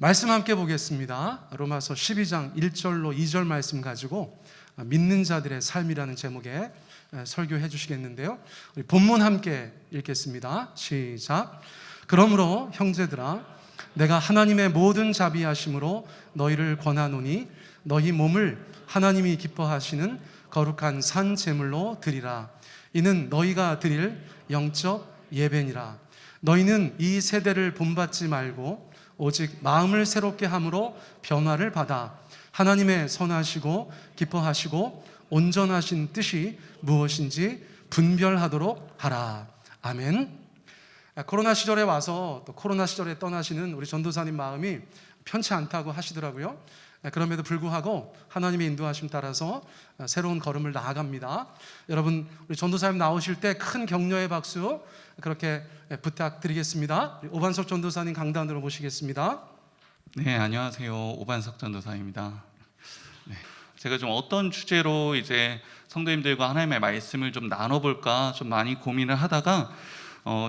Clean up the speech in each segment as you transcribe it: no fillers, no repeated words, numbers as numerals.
말씀 함께 보겠습니다. 로마서 12장 1절로 2절 말씀 가지고 믿는 자들의 삶이라는 제목의 설교해 주시겠는데요, 우리 본문 함께 읽겠습니다. 시작. 그러므로 형제들아, 내가 하나님의 모든 자비하심으로 너희를 권하노니 너희 몸을 하나님이 기뻐하시는 거룩한 산 제물로 드리라. 이는 너희가 드릴 영적 예배니라. 너희는 이 세대를 본받지 말고 오직 마음을 새롭게 함으로 변화를 받아 하나님의 선하시고 기뻐하시고 온전하신 뜻이 무엇인지 분별하도록 하라. 아멘. 코로나 시절에 와서 또 코로나 시절에 떠나시는 우리 전도사님 마음이 편치 않다고 하시더라고요. 그럼에도 불구하고 하나님의 인도하심 따라서 새로운 걸음을 나아갑니다. 여러분, 우리 전도사님 나오실 때 큰 격려의 박수 그렇게 부탁드리겠습니다. 오반석 전도사님 강단으로 모시겠습니다. 네, 안녕하세요. 오반석 전도사입니다. 네, 제가 좀 어떤 주제로 이제 성도님들과 하나님의 말씀을 좀 나눠볼까 좀 많이 고민을 하다가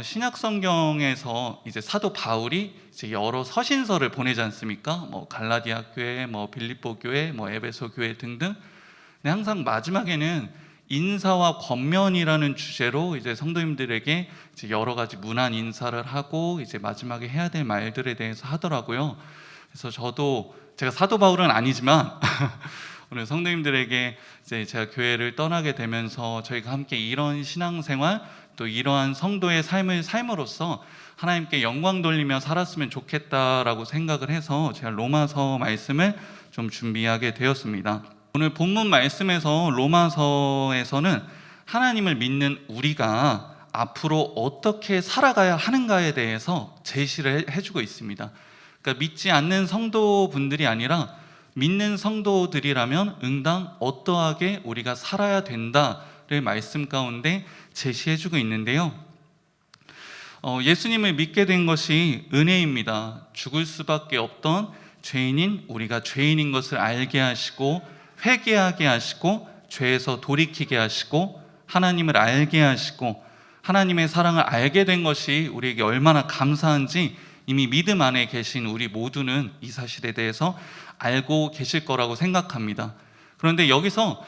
신약 성경에서 이제 사도 바울이 이제 여러 서신서를 보내지 않습니까? 갈라디아 교회, 빌립보 교회, 에베소 교회 등등. 근데 항상 마지막에는 인사와 권면이라는 주제로 이제 성도님들에게 이제 여러 가지 문안 인사를 하고 이제 마지막에 해야 될 말들에 대해서 하더라고요. 그래서 저도 제가 사도 바울은 아니지만 오늘 성도님들에게 이제 제가 교회를 떠나게 되면서 저희가 함께 이런 신앙생활 또 이러한 성도의 삶을 삶으로써 하나님께 영광 돌리며 살았으면 좋겠다라고 생각을 해서 제가 로마서 말씀을 좀 준비하게 되었습니다. 오늘 본문 말씀에서 로마서에서는 하나님을 믿는 우리가 앞으로 어떻게 살아가야 하는가에 대해서 제시를 해주고 있습니다. 그러니까 믿지 않는 성도분들이 아니라 믿는 성도들이라면 응당 어떠하게 우리가 살아야 된다를 말씀 가운데 제시해주고 있는데요, 예수님을 믿게 된 것이 은혜입니다. 죽을 수밖에 없던 죄인인 우리가 죄인인 것을 알게 하시고 회개하게 하시고 죄에서 돌이키게 하시고 하나님을 알게 하시고 하나님의 사랑을 알게 된 것이 우리에게 얼마나 감사한지 이미 믿음 안에 계신 우리 모두는 이 사실에 대해서 알고 계실 거라고 생각합니다. 그런데 여기서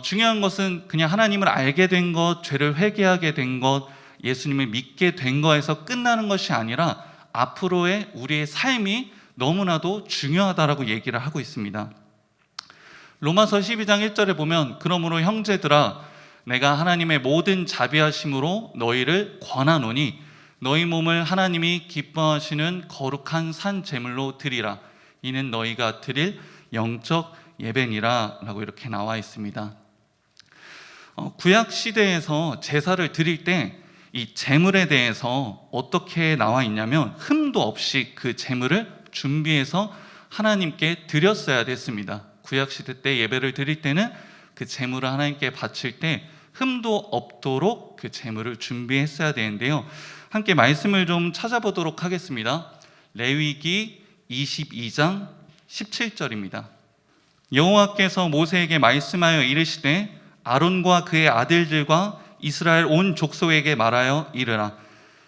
중요한 것은 그냥 하나님을 알게 된 것, 죄를 회개하게 된 것, 예수님을 믿게 된 거에서 끝나는 것이 아니라 앞으로의 우리의 삶이 너무나도 중요하다라고 얘기를 하고 있습니다. 로마서 12장 1절에 보면 그러므로 형제들아, 내가 하나님의 모든 자비하심으로 너희를 권하노니 너희 몸을 하나님이 기뻐하시는 거룩한 산 제물로 드리라. 이는 너희가 드릴 영적 예배니라 라고 이렇게 나와 있습니다. 구약 시대에서 제사를 드릴 때 이 제물에 대해서 어떻게 나와 있냐면 흠도 없이 그 제물을 준비해서 하나님께 드렸어야 됐습니다. 구약 시대 때 예배를 드릴 때는 그 제물을 하나님께 바칠 때 흠도 없도록 그 제물을 준비했어야 되는데요, 함께 말씀을 좀 찾아보도록 하겠습니다. 레위기 22장 17절입니다. 여호와께서 모세에게 말씀하여 이르시되 아론과 그의 아들들과 이스라엘 온 족속에게 말하여 이르라.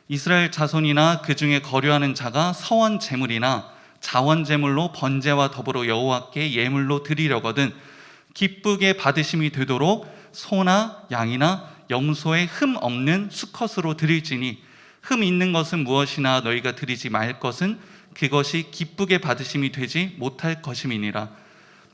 이스라엘 자손이나 그 중에 거류하는 자가 서원 제물이나 자원 제물로 번제와 더불어 여호와께 예물로 드리려거든 기쁘게 받으심이 되도록 소나 양이나 염소의 흠 없는 수컷으로 드릴지니 흠 있는 것은 무엇이나 너희가 드리지 말 것은 그것이 기쁘게 받으심이 되지 못할 것임이니라.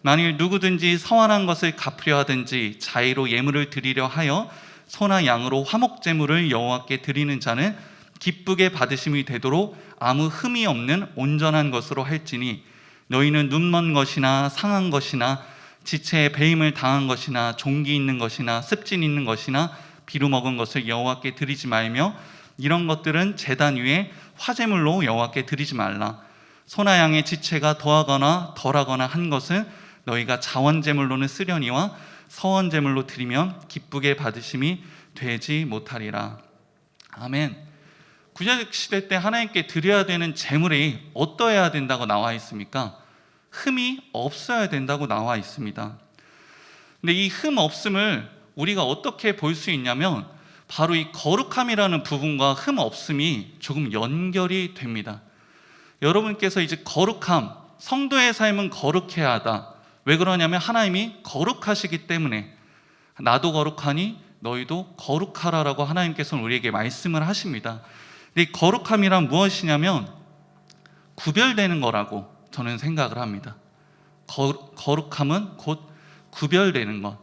만일 누구든지 서원한 것을 갚으려 하든지 자의로 예물을 드리려 하여 소나 양으로 화목제물을 여호와께 드리는 자는 기쁘게 받으심이 되도록 아무 흠이 없는 온전한 것으로 할지니 너희는 눈먼 것이나 상한 것이나 지체에 배임을 당한 것이나 종기 있는 것이나 습진 있는 것이나 비루 먹은 것을 여호와께 드리지 말며 이런 것들은 제단 위에 화제물로 여호와께 드리지 말라. 소나 양의 지체가 더하거나 덜하거나 한 것은 너희가 자원제물로는 쓰려니와 서원제물로 드리면 기쁘게 받으심이 되지 못하리라. 아멘. 구약 시대 때 하나님께 드려야 되는 제물이 어떠해야 된다고 나와 있습니까? 흠이 없어야 된다고 나와 있습니다. 근데 이 흠 없음을 우리가 어떻게 볼 수 있냐면 바로 이 거룩함이라는 부분과 흠 없음이 조금 연결이 됩니다. 여러분께서 이제 거룩함, 성도의 삶은 거룩해야 하다. 왜 그러냐면 하나님이 거룩하시기 때문에, 나도 거룩하니 너희도 거룩하라라고 하나님께서는 우리에게 말씀을 하십니다. 근데 이 거룩함이란 무엇이냐면 구별되는 거라고 저는 생각을 합니다. 거룩함은 곧 구별되는 것.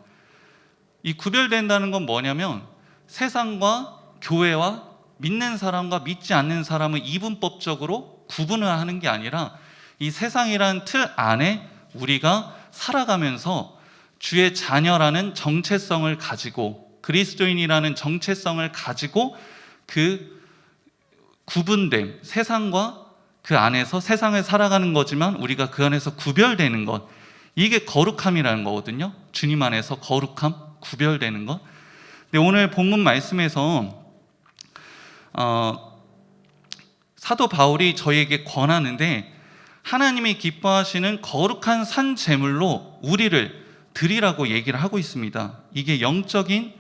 이 구별된다는 건 뭐냐면 세상과 교회와 믿는 사람과 믿지 않는 사람을 이분법적으로 구분을 하는 게 아니라 이 세상이라는 틀 안에 우리가 살아가면서 주의 자녀라는 정체성을 가지고, 그리스도인이라는 정체성을 가지고 그 구분됨, 세상과 그 안에서 세상을 살아가는 거지만 우리가 그 안에서 구별되는 것, 이게 거룩함이라는 거거든요. 주님 안에서 거룩함, 구별되는 것. 근데 오늘 본문 말씀에서 사도 바울이 저희에게 권하는데, 하나님이 기뻐하시는 거룩한 산 제물로 우리를 드리라고 얘기를 하고 있습니다. 이게 영적인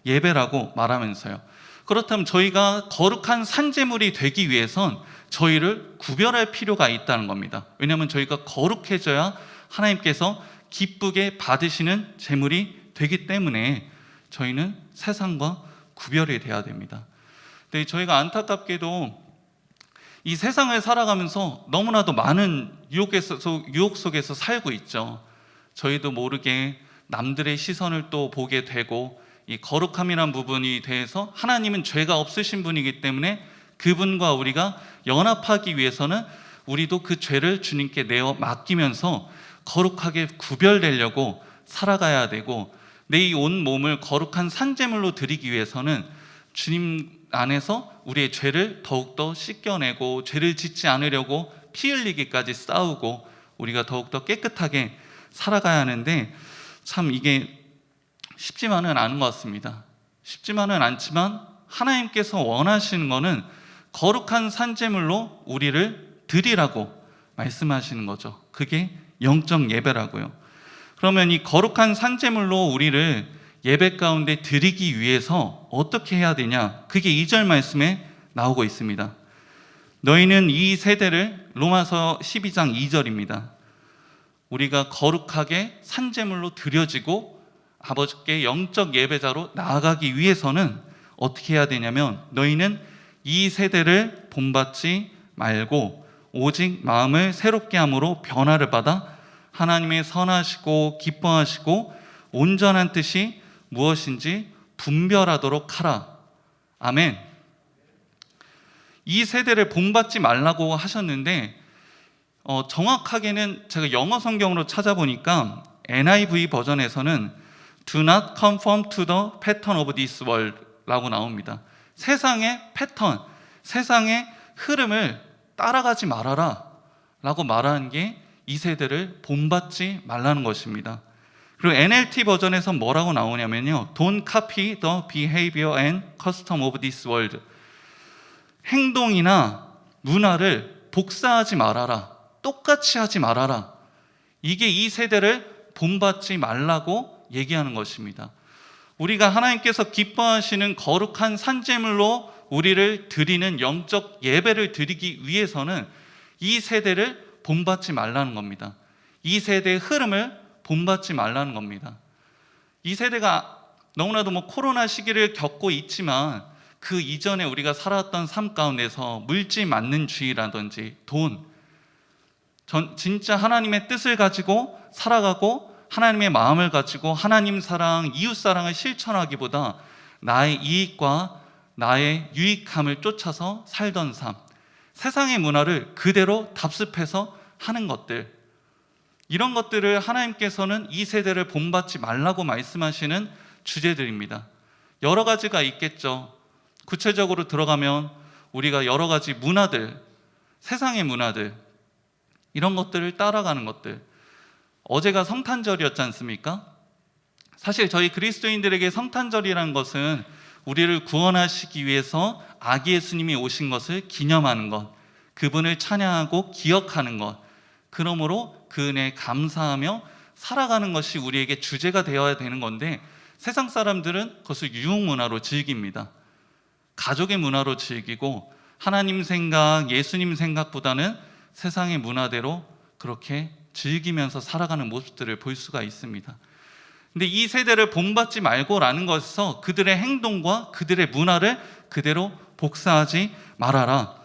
예배라고 말하면서요. 그렇다면 저희가 거룩한 산 제물이 되기 위해선 저희를 구별할 필요가 있다는 겁니다. 왜냐하면 저희가 거룩해져야 하나님께서 기쁘게 받으시는 제물이 되기 때문에 저희는 세상과 구별이 돼야 됩니다. 근데 저희가 안타깝게도 이 세상을 살아가면서 너무나도 많은 유혹 속에서 살고 있죠. 저희도 모르게 남들의 시선을 또 보게 되고, 이 거룩함이란 부분에 대해서 하나님은 죄가 없으신 분이기 때문에 그분과 우리가 연합하기 위해서는 우리도 그 죄를 주님께 내어 맡기면서 거룩하게 구별되려고 살아가야 되고, 내 이 온 몸을 거룩한 산제물로 드리기 위해서는 주님 안에서 우리의 죄를 더욱더 씻겨내고, 죄를 짓지 않으려고 피 흘리기까지 싸우고 우리가 더욱더 깨끗하게 살아가야 하는데, 참 이게 쉽지만은 않은 것 같습니다. 쉽지만은 않지만 하나님께서 원하시는 것은 거룩한 산제물로 우리를 드리라고 말씀하시는 거죠. 그게 영적 예배라고요. 그러면 이 거룩한 산제물로 우리를 예배 가운데 드리기 위해서 어떻게 해야 되냐? 그게 2절 말씀에 나오고 있습니다. 너희는 이 세대를, 로마서 12장 2절입니다. 우리가 거룩하게 산제물로 드려지고 아버지께 영적 예배자로 나아가기 위해서는 어떻게 해야 되냐면, 너희는 이 세대를 본받지 말고 오직 마음을 새롭게 함으로 변화를 받아 하나님의 선하시고 기뻐하시고 온전한 뜻이 무엇인지 분별하도록 하라. 아멘. 이 세대를 본받지 말라고 하셨는데, 정확하게는 제가 영어 성경으로 찾아보니까 NIV 버전에서는 Do not conform to the pattern of this world 라고 나옵니다. 세상의 패턴, 세상의 흐름을 따라가지 말아라 라고 말하는 게 이 세대를 본받지 말라는 것입니다. 그리고 NLT 버전에서 뭐라고 나오냐면요, Don't copy the behavior and custom of this world. 행동이나 문화를 복사하지 말아라, 똑같이 하지 말아라. 이게 이 세대를 본받지 말라고 얘기하는 것입니다. 우리가 하나님께서 기뻐하시는 거룩한 산제물로 우리를 드리는 영적 예배를 드리기 위해서는 이 세대를 본받지 말라는 겁니다. 이 세대의 흐름을 본받지 말라는 겁니다. 이 세대가 너무나도 코로나 시기를 겪고 있지만 그 이전에 우리가 살았던 삶 가운데서 물질 만능주의라든지 돈, 진짜 하나님의 뜻을 가지고 살아가고 하나님의 마음을 가지고 하나님 사랑, 이웃 사랑을 실천하기보다 나의 이익과 나의 유익함을 쫓아서 살던 삶, 세상의 문화를 그대로 답습해서 하는 것들, 이런 것들을 하나님께서는 이 세대를 본받지 말라고 말씀하시는 주제들입니다. 여러 가지가 있겠죠. 구체적으로 들어가면 우리가 여러 가지 문화들, 세상의 문화들, 이런 것들을 따라가는 것들. 어제가 성탄절이었지 않습니까? 사실 저희 그리스도인들에게 성탄절이라는 것은 우리를 구원하시기 위해서 아기 예수님이 오신 것을 기념하는 것, 그분을 찬양하고 기억하는 것, 그러므로 그 은혜에 감사하며 살아가는 것이 우리에게 주제가 되어야 되는 건데, 세상 사람들은 그것을 유흥문화로 즐깁니다. 가족의 문화로 즐기고 하나님 생각, 예수님 생각보다는 세상의 문화대로 그렇게 즐기면서 살아가는 모습들을 볼 수가 있습니다. 근데 이 세대를 본받지 말고라는 것에서 그들의 행동과 그들의 문화를 그대로 복사하지 말아라.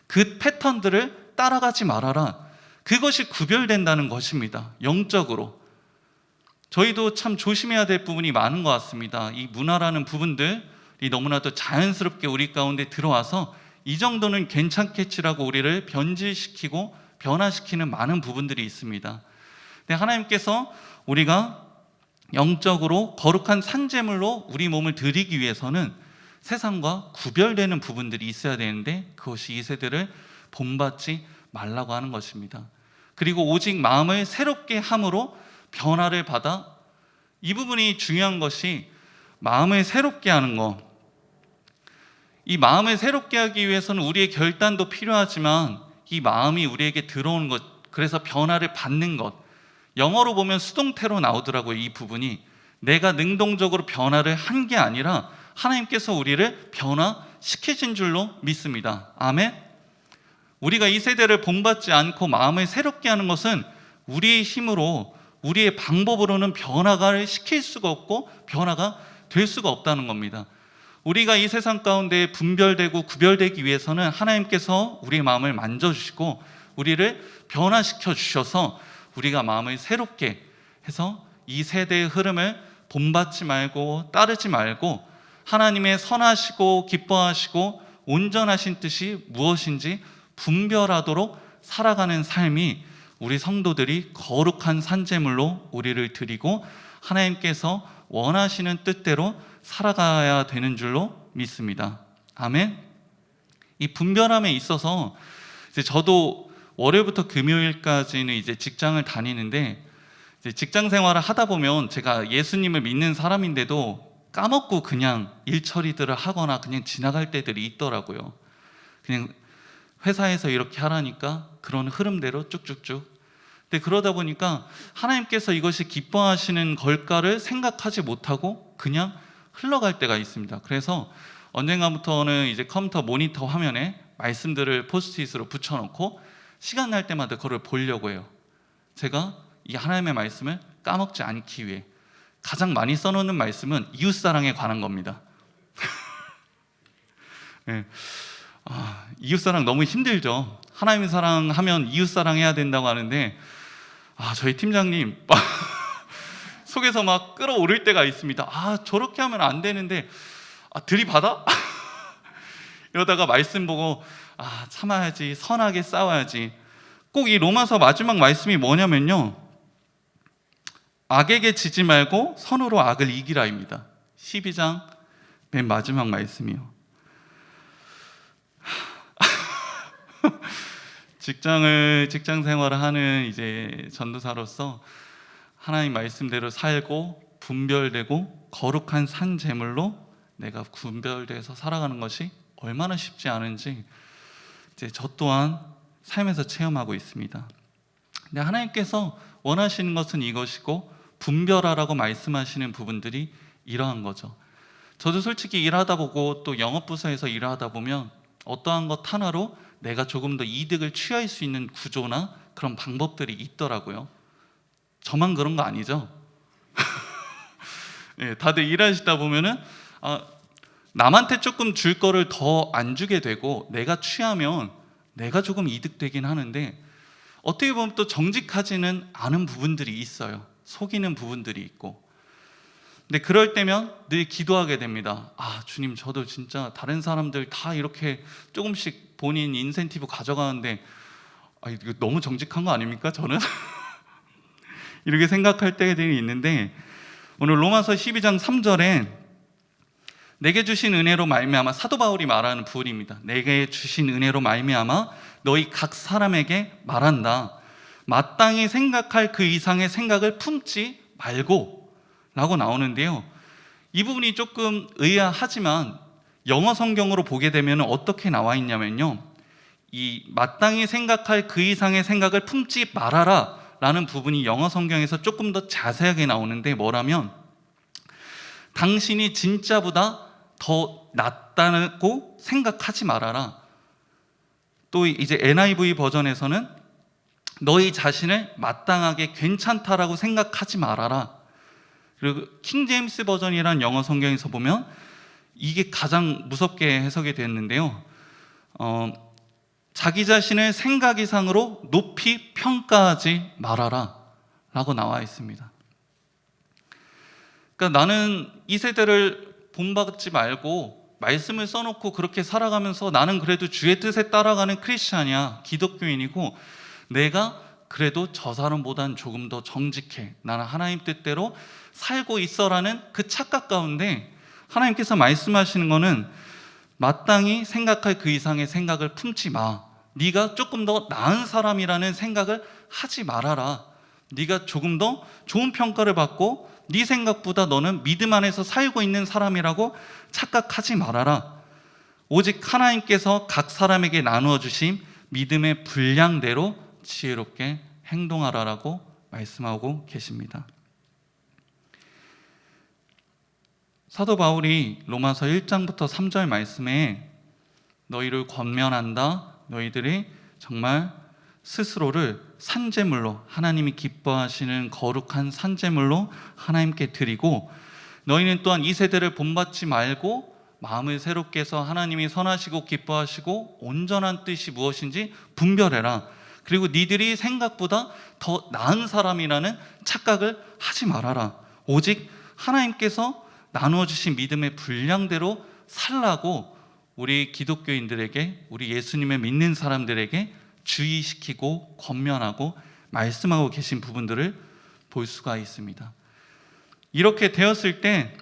그 패턴들을 따라가지 말아라. 그것이 구별된다는 것입니다. 영적으로. 저희도 참 조심해야 될 부분이 많은 것 같습니다. 이 문화라는 부분들이 너무나도 자연스럽게 우리 가운데 들어와서 이 정도는 괜찮겠지라고 우리를 변질시키고 변화시키는 많은 부분들이 있습니다. 근데 하나님께서 우리가 영적으로 거룩한 산제물로 우리 몸을 드리기 위해서는 세상과 구별되는 부분들이 있어야 되는데 그것이 이 세대를 본받지 말라고 하는 것입니다. 그리고 오직 마음을 새롭게 함으로 변화를 받아, 이 부분이 중요한 것이 마음을 새롭게 하는 것. 이 마음을 새롭게 하기 위해서는 우리의 결단도 필요하지만 이 마음이 우리에게 들어오는 것, 그래서 변화를 받는 것, 영어로 보면 수동태로 나오더라고요. 이 부분이 내가 능동적으로 변화를 한 게 아니라 하나님께서 우리를 변화시키신 줄로 믿습니다. 아멘. 우리가 이 세대를 본받지 않고 마음을 새롭게 하는 것은 우리의 힘으로, 우리의 방법으로는 변화를 시킬 수가 없고 변화가 될 수가 없다는 겁니다. 우리가 이 세상 가운데 분별되고 구별되기 위해서는 하나님께서 우리의 마음을 만져주시고 우리를 변화시켜 주셔서 우리가 마음을 새롭게 해서 이 세대의 흐름을 본받지 말고 따르지 말고 하나님의 선하시고 기뻐하시고 온전하신 뜻이 무엇인지 분별하도록 살아가는 삶이 우리 성도들이 거룩한 산제물로 우리를 드리고 하나님께서 원하시는 뜻대로 살아가야 되는 줄로 믿습니다. 아멘. 이 분별함에 있어서 이제 저도 월요일부터 금요일까지는 이제 직장을 다니는데 이제 직장 생활을 하다 보면 제가 예수님을 믿는 사람인데도 까먹고 그냥 일 처리들을 하거나 그냥 지나갈 때들이 있더라고요. 그냥 회사에서 이렇게 하라니까 그런 흐름대로 쭉쭉쭉. 근데 그러다 보니까 하나님께서 이것이 기뻐하시는 걸까를 생각하지 못하고 그냥 흘러갈 때가 있습니다. 그래서 언젠가부터는 이제 컴퓨터 모니터 화면에 말씀들을 포스트잇으로 붙여놓고 시간 날 때마다 그걸 보려고 해요. 제가 이 하나님의 말씀을 까먹지 않기 위해. 가장 많이 써놓는 말씀은 이웃사랑에 관한 겁니다. 네. 이웃사랑 너무 힘들죠. 하나님의 사랑하면 이웃사랑 해야 된다고 하는데 저희 팀장님 속에서 막 끌어오를 때가 있습니다. 저렇게 하면 안 되는데 들이받아? 이러다가 말씀 보고 참아야지, 선하게 싸워야지. 꼭 이 로마서 마지막 말씀이 뭐냐면요, 악에게 지지 말고 선으로 악을 이기라입니다. 12장 맨 마지막 말씀이요. 직장 생활을 하는 이제 전도사로서 하나님 말씀대로 살고 분별되고 거룩한 산 제물로 내가 분별돼서 살아가는 것이 얼마나 쉽지 않은지 이제 저 또한 삶에서 체험하고 있습니다. 근데 하나님께서 원하시는 것은 이것이고 분별하라고 말씀하시는 부분들이 이러한 거죠. 저도 솔직히 일하다 보고 또 영업부서에서 일하다 보면 어떠한 것 하나로 내가 조금 더 이득을 취할 수 있는 구조나 그런 방법들이 있더라고요. 저만 그런 거 아니죠? 네, 다들 일하시다 보면은 남한테 조금 줄 거를 더 안 주게 되고 내가 취하면 내가 조금 이득되긴 하는데 어떻게 보면 또 정직하지는 않은 부분들이 있어요. 속이는 부분들이 있고. 근데 그럴 때면 늘 기도하게 됩니다. 주님, 저도 진짜 다른 사람들 다 이렇게 조금씩 본인 인센티브 가져가는데 이거 너무 정직한 거 아닙니까? 저는 이렇게 생각할 때들이 있는데 오늘 로마서 12장 3절에 내게 주신 은혜로 말미암아, 사도 바울이 말하는 부분입니다. 내게 주신 은혜로 말미암아 너희 각 사람에게 말한다. 마땅히 생각할 그 이상의 생각을 품지 말고 라고 나오는데요, 이 부분이 조금 의아하지만 영어 성경으로 보게 되면 어떻게 나와 있냐면요, 이 마땅히 생각할 그 이상의 생각을 품지 말아라 라는 부분이 영어 성경에서 조금 더 자세하게 나오는데 뭐라면 당신이 진짜보다 더 낫다고 생각하지 말아라. 또 이제 NIV 버전에서는 너희 자신을 마땅하게 괜찮다라고 생각하지 말아라. 그리고 킹 제임스 버전이란 영어 성경에서 보면 이게 가장 무섭게 해석이 됐는데요. 자기 자신을 생각 이상으로 높이 평가하지 말아라 라고 나와 있습니다. 그러니까 나는 이 세대를 본받지 말고 말씀을 써놓고 그렇게 살아가면서 나는 그래도 주의 뜻에 따라가는 크리스찬이야, 기독교인이고, 내가 그래도 저 사람보단 조금 더 정직해, 나는 하나님 뜻대로 살고 있어라는 그 착각 가운데 하나님께서 말씀하시는 거는 마땅히 생각할 그 이상의 생각을 품지 마. 네가 조금 더 나은 사람이라는 생각을 하지 말아라. 네가 조금 더 좋은 평가를 받고 네 생각보다 너는 믿음 안에서 살고 있는 사람이라고 착각하지 말아라. 오직 하나님께서 각 사람에게 나누어 주신 믿음의 분량대로 지혜롭게 행동하라라고 말씀하고 계십니다. 사도 바울이 로마서 1장부터 3절 말씀에 너희를 권면한다. 너희들이 정말 스스로를 산제물로, 하나님이 기뻐하시는 거룩한 산제물로 하나님께 드리고, 너희는 또한 이 세대를 본받지 말고 마음을 새롭게 해서 하나님이 선하시고 기뻐하시고 온전한 뜻이 무엇인지 분별해라. 그리고 니들이 생각보다 더 나은 사람이라는 착각을 하지 말아라. 오직 하나님께서 나누어 주신 믿음의 분량대로 살라고 우리 기독교인들에게, 우리 예수님을 믿는 사람들에게 주의시키고 권면하고 말씀하고 계신 부분들을 볼 수가 있습니다. 이렇게 되었을 때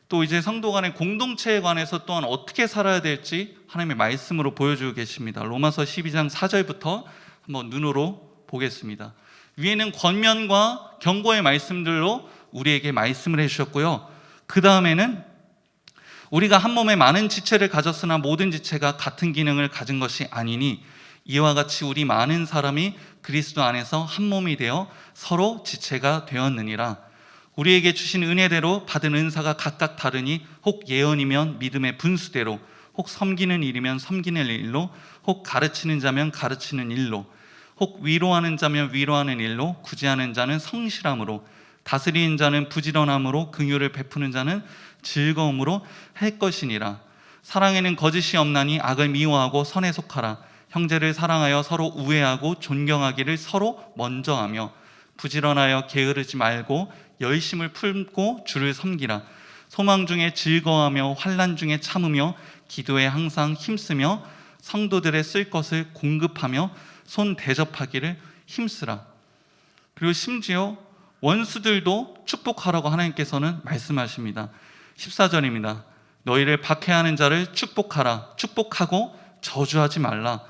또 이제 성도 간의 공동체에 관해서 또한 어떻게 살아야 될지 하나님의 말씀으로 보여주고 계십니다. 로마서 12장 4절부터 한번 눈으로 보겠습니다. 위에는 권면과 경고의 말씀들로 우리에게 말씀을 해주셨고요. 그 다음에는 우리가 한 몸에 많은 지체를 가졌으나 모든 지체가 같은 기능을 가진 것이 아니니 이와 같이 우리 많은 사람이 그리스도 안에서 한 몸이 되어 서로 지체가 되었느니라. 우리에게 주신 은혜대로 받은 은사가 각각 다르니 혹 예언이면 믿음의 분수대로, 혹 섬기는 일이면 섬기는 일로, 혹 가르치는 자면 가르치는 일로, 혹 위로하는 자면 위로하는 일로, 구제하는 자는 성실함으로, 다스리는 자는 부지런함으로, 긍휼을 베푸는 자는 즐거움으로 할 것이니라. 사랑에는 거짓이 없나니 악을 미워하고 선에 속하라. 형제를 사랑하여 서로 우애하고 존경하기를 서로 먼저 하며, 부지런하여 게으르지 말고 열심을 품고 주를 섬기라. 소망 중에 즐거워하며 환난 중에 참으며 기도에 항상 힘쓰며 성도들의 쓸 것을 공급하며 손 대접하기를 힘쓰라. 그리고 심지어 원수들도 축복하라고 하나님께서는 말씀하십니다. 14절입니다. 너희를 박해하는 자를 축복하라. 축복하고 저주하지 말라.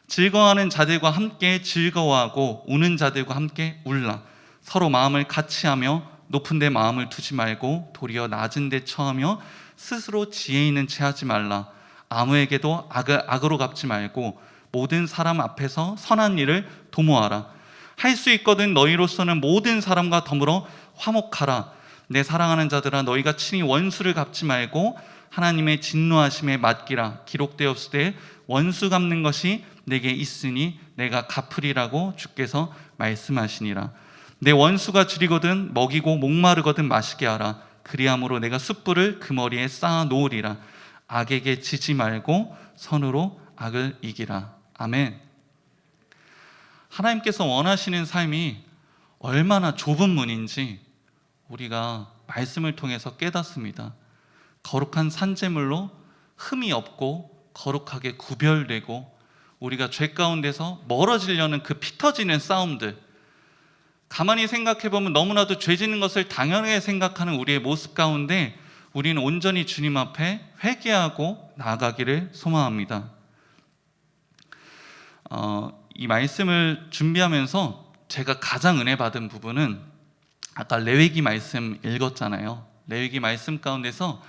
즐거워하는 자들과 함께 즐거워하고 우는 자들과 함께 울라. 서로 마음을 같이 하며 높은 데 마음을 두지 말고 도리어 낮은 데 처하며 스스로 지혜 있는 채 하지 말라. 아무에게도 악으로 갚지 말고 모든 사람 앞에서 선한 일을 도모하라. 할 수 있거든 너희로서는 모든 사람과 더불어 화목하라. 내 사랑하는 자들아, 너희가 친히 원수를 갚지 말고 하나님의 진노하심에 맡기라. 기록되었으되 원수 갚는 것이 내게 있으니 내가 갚으리라고 주께서 말씀하시니라. 내 원수가 줄이거든 먹이고 목마르거든 마시게 하라. 그리함으로 내가 숯불을 그 머리에 쌓아 놓으리라. 악에게 지지 말고 선으로 악을 이기라. 아멘. 하나님께서 원하시는 삶이 얼마나 좁은 문인지 우리가 말씀을 통해서 깨닫습니다. 거룩한 산재물로 흠이 없고 거룩하게 구별되고, 우리가 죄 가운데서 멀어지려는 그 피 터지는 싸움들, 가만히 생각해보면 너무나도 죄 짓는 것을 당연하게 생각하는 우리의 모습 가운데 우리는 온전히 주님 앞에 회개하고 나아가기를 소망합니다. 이 말씀을 준비하면서 제가 가장 은혜 받은 부분은 아까 레위기 말씀 읽었잖아요. 레위기 말씀 가운데서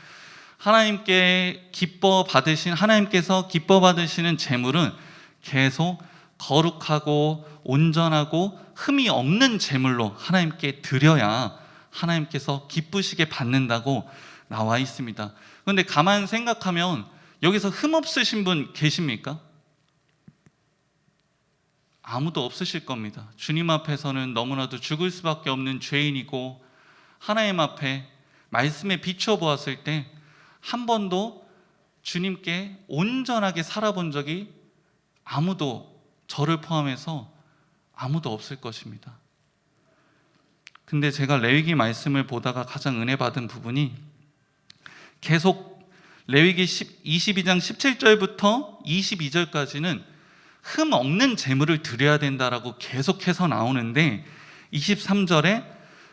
하나님께서 기뻐 받으시는 제물은 계속 거룩하고 온전하고 흠이 없는 제물로 하나님께 드려야 하나님께서 기쁘시게 받는다고 나와 있습니다. 그런데 가만 생각하면 여기서 흠 없으신 분 계십니까? 아무도 없으실 겁니다. 주님 앞에서는 너무나도 죽을 수밖에 없는 죄인이고, 하나님 앞에 말씀에 비춰 보았을 때 한 번도 주님께 온전하게 살아본 적이 아무도, 저를 포함해서 아무도 없을 것입니다. 근데 제가 레위기 말씀을 보다가 가장 은혜 받은 부분이, 계속 레위기 22장 17절부터 22절까지는 흠 없는 제물을 드려야 된다라고 계속해서 나오는데, 23절에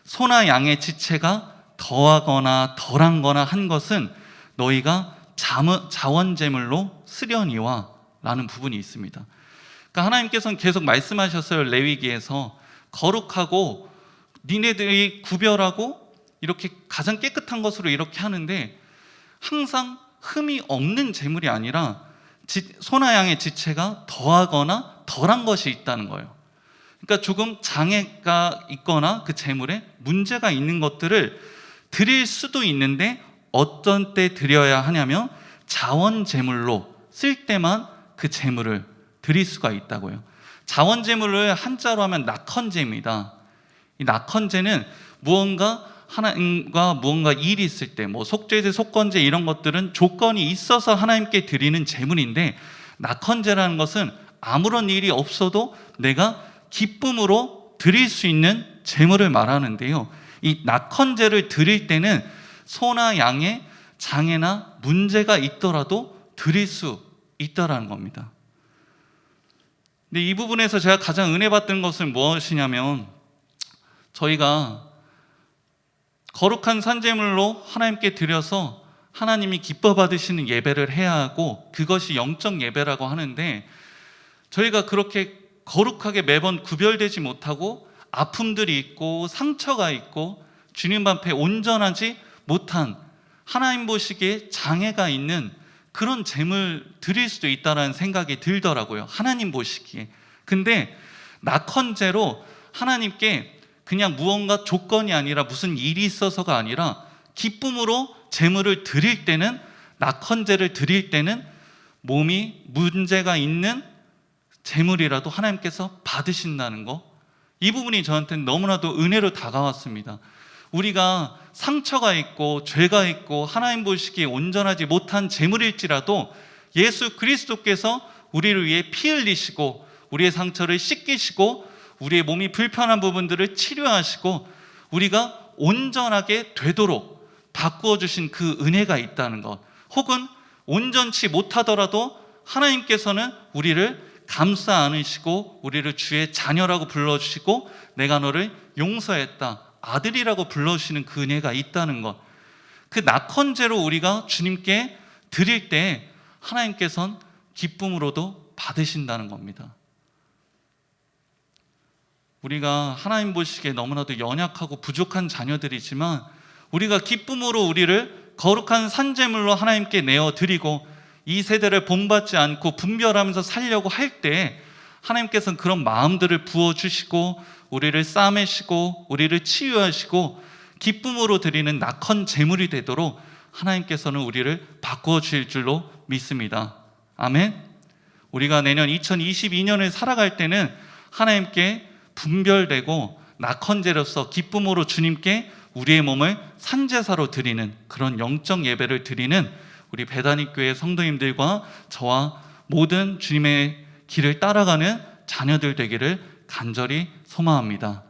소나 양의 지체가 더하거나 덜한 거나 한 것은 너희가 자원제물로 쓰려니와 라는 부분이 있습니다. 그러니까 하나님께서는 계속 말씀하셨어요. 레위기에서 거룩하고 니네들이 구별하고 이렇게 가장 깨끗한 것으로 이렇게 하는데, 항상 흠이 없는 제물이 아니라 소나 양의 지체가 더하거나 덜한 것이 있다는 거예요. 그러니까 조금 장애가 있거나 그 제물에 문제가 있는 것들을 드릴 수도 있는데, 어떤 때 드려야 하냐면 자원제물로 쓸 때만 그 제물을 드릴 수가 있다고요. 자원제물을 한자로 하면 낙헌제입니다. 이 낙헌제는 무언가 하나님과 무언가 일이 있을 때, 뭐 속죄제, 속건제 이런 것들은 조건이 있어서 하나님께 드리는 제물인데, 낙헌제라는 것은 아무런 일이 없어도 내가 기쁨으로 드릴 수 있는 제물을 말하는데요. 이 낙헌제를 드릴 때는 소나 양의 장애나 문제가 있더라도 드릴 수 있다라는 겁니다. 근데 이 부분에서 제가 가장 은혜 받던 것은 무엇이냐면, 저희가 거룩한 산제물로 하나님께 드려서 하나님이 기뻐 받으시는 예배를 해야 하고, 그것이 영적 예배라고 하는데, 저희가 그렇게 거룩하게 매번 구별되지 못하고 아픔들이 있고 상처가 있고 주님 앞에 온전하지 못한, 하나님 보시기에 장애가 있는 그런 제물 드릴 수도 있다는 생각이 들더라고요. 하나님 보시기에. 근데 낙헌제로 하나님께 그냥 무언가 조건이 아니라 무슨 일이 있어서가 아니라 기쁨으로 제물을 드릴 때는, 낙헌제를 드릴 때는 몸이 문제가 있는 제물이라도 하나님께서 받으신다는 거, 이 부분이 저한테는 너무나도 은혜로 다가왔습니다. 우리가 상처가 있고 죄가 있고 하나님 보시기에 온전하지 못한 제물일지라도 예수 그리스도께서 우리를 위해 피 흘리시고 우리의 상처를 씻기시고 우리의 몸이 불편한 부분들을 치료하시고 우리가 온전하게 되도록 바꾸어 주신 그 은혜가 있다는 것, 혹은 온전치 못하더라도 하나님께서는 우리를 감싸 안으시고 우리를 주의 자녀라고 불러주시고 내가 너를 용서했다, 아들이라고 불러주시는 그 은혜가 있다는 것, 그 낙헌제로 우리가 주님께 드릴 때 하나님께서는 기쁨으로도 받으신다는 겁니다. 우리가 하나님 보시기에 너무나도 연약하고 부족한 자녀들이지만 우리가 기쁨으로 우리를 거룩한 산제물로 하나님께 내어드리고 이 세대를 본받지 않고 분별하면서 살려고 할 때 하나님께서는 그런 마음들을 부어주시고 우리를 싸매시고 우리를 치유하시고 기쁨으로 드리는 낙헌 제물이 되도록 하나님께서는 우리를 바꾸어 주실 줄로 믿습니다. 아멘. 우리가 내년 2022년을 살아갈 때는 하나님께 분별되고 낙헌제로서 기쁨으로 주님께 우리의 몸을 산제사로 드리는 그런 영적 예배를 드리는 우리 베다니 교회 성도님들과 저와 모든 주님의 길을 따라가는 자녀들 되기를 간절히 소망합니다.